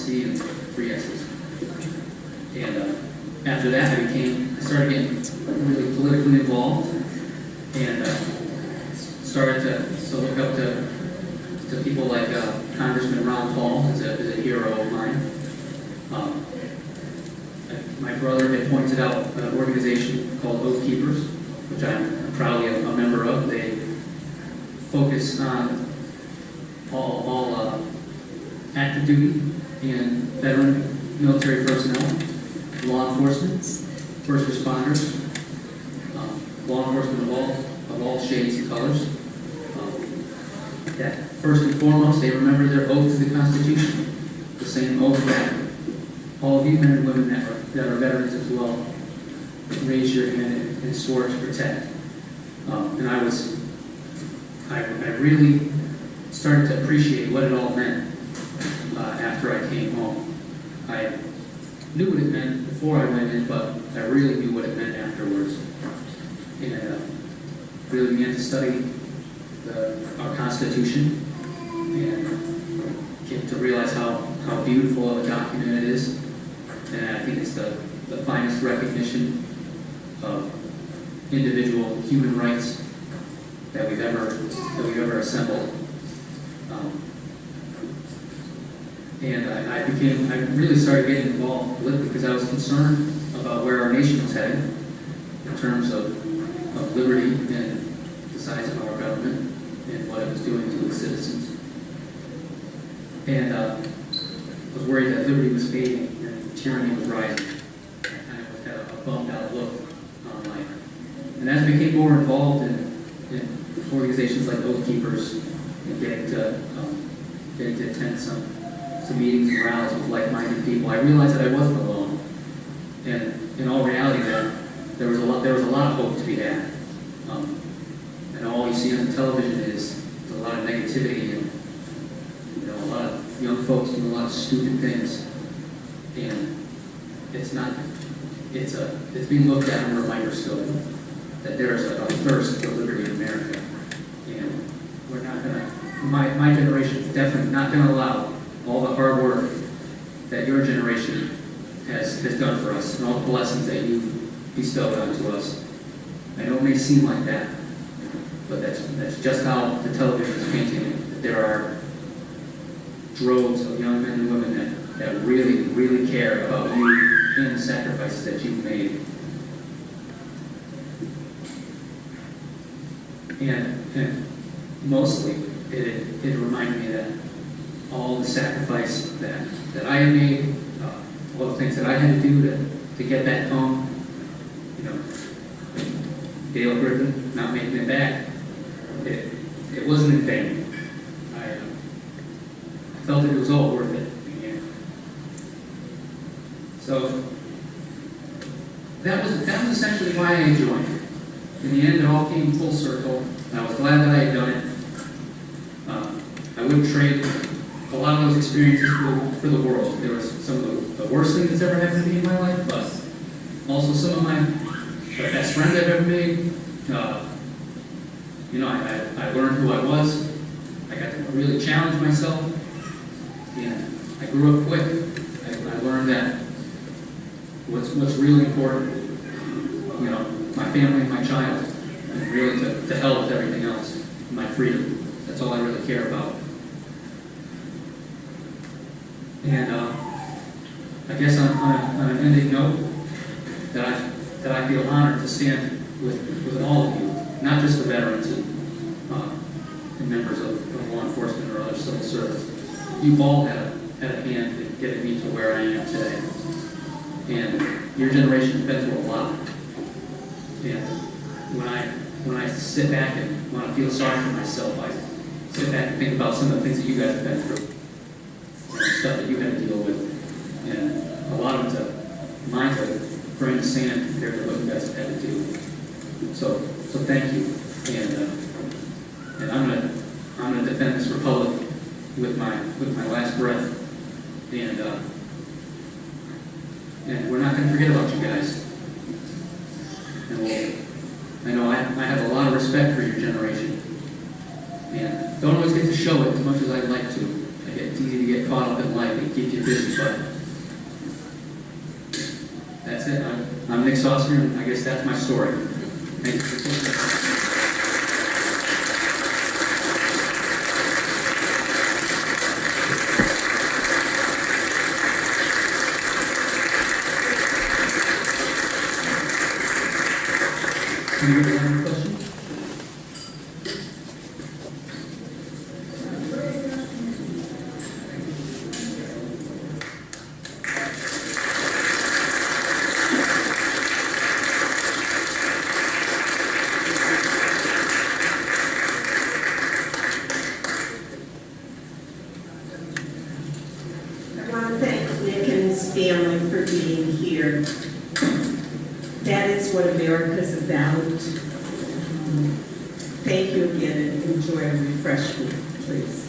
C and 3 S's. And after that, I started getting really politically involved, and started to look up to people like Congressman Ron Paul as a hero of mine. My brother had pointed out an organization called Oath Keepers, which I'm proudly a member of. They focus on all active duty and veteran military personnel, law enforcement, first responders, law enforcement of all shades and colors. That first and foremost, they remember their oath to the Constitution, the same oath that all of you men and women that are veterans as well raised your hand and swore to protect. And I really started to appreciate what it all meant after I came home. I knew what it meant before I went in, but I really knew what it meant afterwards. And really began to study our Constitution and came to realize how beautiful of a document it is. And I think it's the finest recognition of individual human rights that we've ever assembled. And I really started getting involved politically because I was concerned about where our nation was headed in terms of liberty and the size of our government and what it was doing to its citizens. And I was worried that liberty was fading and tyranny was rising. I kind of had a bummed out look on life. And as I became more involved in organizations like Oath Keepers and getting to attend some meetings and rallies with like-minded people, I realized that I wasn't alone. And in all reality, that there was a lot of hope to be had. And all you see on the television is a lot of negativity and a lot of young folks doing a lot of stupid things. And it's being looked at under a microscope. That there is a thirst for liberty in America. And we're not gonna, my generation is definitely not gonna allow all the hard work that your generation has done for us and all the blessings that you've bestowed onto us. I know it may seem like that, but that's just how the television is painting it. That there are droves of young men and women that really, really care about you and the sacrifices that you've made. And mostly, it reminded me that all the sacrifice that I had made, all the things that I had to do to get back home, Dale Griffin not making it back, it wasn't in vain. I felt that it was all worth it in the end. So that was essentially why I joined. In the end, it all came full circle, and I was glad that I had done it. I wouldn't trade a lot of those experiences for the world. There was some of the worst things that's ever happened to me in my life, but also some of the best friends I've ever made. I learned who I was. I got to really challenge myself, and I grew up quick. I learned that what's really important, my family and my child, and really to hell with everything else, my freedom. That's all I really care about. And I guess on an ending note, that I feel honored to stand with all of you, not just the veterans and members of law enforcement or other civil service. You've all had a hand in getting me to where I am today. And your generation has been through a lot. And when I sit back and want to feel sorry for myself, I sit back and think about some of the things that you guys have been through, stuff that you had to deal with, and a lot of it's mine's a grain of sand compared to what you guys have had to do. So thank you, and I'm gonna defend this republic with my last breath, and we're not gonna forget about you guys. And I know I have a lot of respect for your generation, and don't always get to show it as much as I'd like to. It's easy to get caught up in life and keep you busy, but that's it. I'm Nick Saucier, and I guess that's my story. Thank you. Anybody have any questions? I want to thank Nick and his family for being here. That is what America's about. Thank you again, and enjoy a refreshment, please.